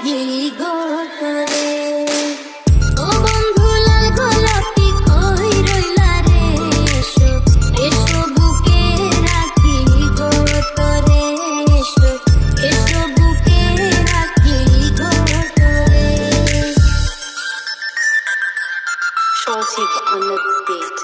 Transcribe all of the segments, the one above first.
রাখি গো তোরে। ও বন্ধু লাল গোলাপি কই রইলা রে, এসো এসো বুকে রাখি গো তোরে, এসো এসো বুকে রাখি গো তোরে। Shorty on the beat.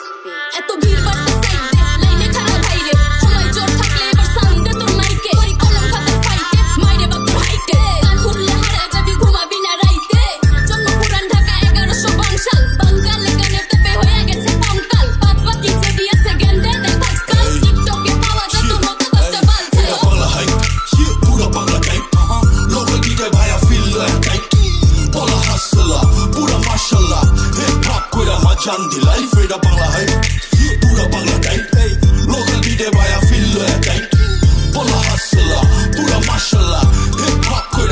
এত ভিড় বাড়তে সাইডে লাইনে খারাপ ভাইরে, সময় জোর থাকলে এবার সাউন্ডে তোর মাইকে করি কলম খাতার ফাইটে, মাইরে বাপ তোর হাইটে গান শুনলে হারা যাবি ঘুমাবি না রাইতে। জন্ম পুরান ঢাকা 1152 সাল, বাঙালি গানে তেপে হয়ে গেছে পঙ্কাল, বাদ বাকি যে দিয়েছে গেন্দে দেখ আজকাল, টিকটকে পাওয়া যত মতো করতে বালছে। Pura bangla hype, yeah, pura bangla type. Local DJ bhai, I feel like type. Pula hustler, pura mashallah. Hip hop koi machan di life, eta bangla hype, yeah, pura bangla type. Hey, local DJ bhai, I feel like type. Pula hustler, pura mashallah. Hip hop koi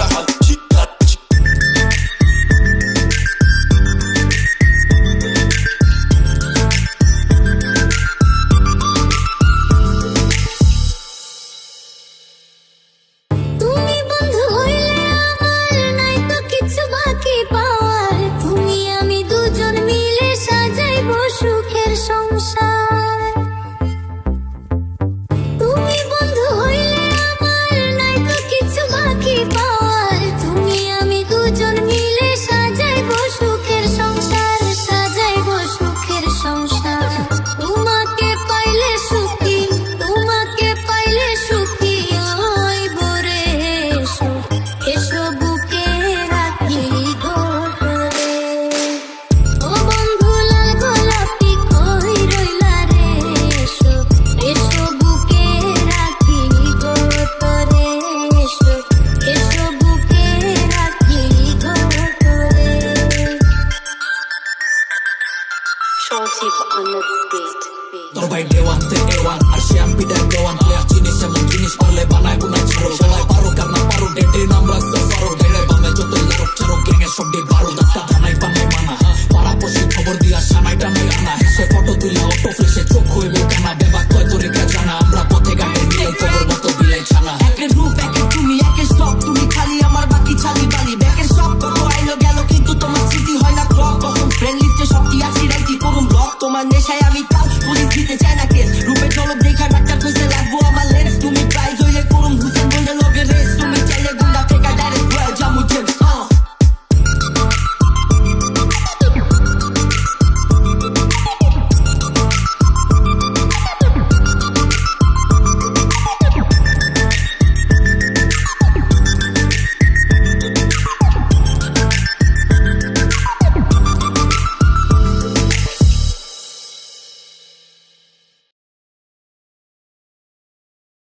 তুমি বন্ধু হইলে আমার নাই তো কিছু বাকি পাওয়ার, তুমি আমি দুজন মিলে সাজাইবো সুখের সংসার। তুমি বন্ধু হইলে আমার নাই তো কিছু বাকি পাওয়ার, তুমি আমি দুজন মিলে সাজাইবো সুখের সংসার, সাজাইবো সুখের সংসার। তোমাকে পাইলে সুখী, তোমাকে পাইলে সুখী হইব রে, এসো এসো বুকে রাখি গো তোরে। ও বন্ধু লাল গোলাপি কই রইলা রে, এসো এসো বুকে রাখি গো তোরে, এসো এসো বুকে রাখি গো তোরে। Shorty on the beat. তোর ভাই দেওয়ান তে এওয়ান আর শ্যাম পিটার দেওয়ান, প্লেয়ার জিনিস এমন জিনিস পারলে বানায় বুনায় ছাড়ো, সবাই পারো কার না পারো ডেটে নাম রাখতে পারো, ডেড়ে বামে যতই লারক চারো গ্যাংয়ের সব ডে বারো, দাস্তা বানাই বানাই মানা পাড়াপড়শি খবর দিয়া সানাই টানাই আনা, হেসে ফটো তুলা অটো ফ্লেশে চোখ হইবে কানা, বেবাক কয় তোরে কে জানা, আমরা পথে ঘাটে মিলাই খবর মতো বিলাই ছানা। একের রূপ একের তুমি একের সব, তুমি খালি আমার বাকি ছালি বালি, ব্যাকের সব কত আইলো গেল কিন্তু তোমার স্মৃতি হয় না ক্লক, তখন ফ্রেন্ড লিস্টে সব কি আছি রাইটি করুন ব্লক, তোমার নেশায় আমি কাল পুলিশ দিতে চাই না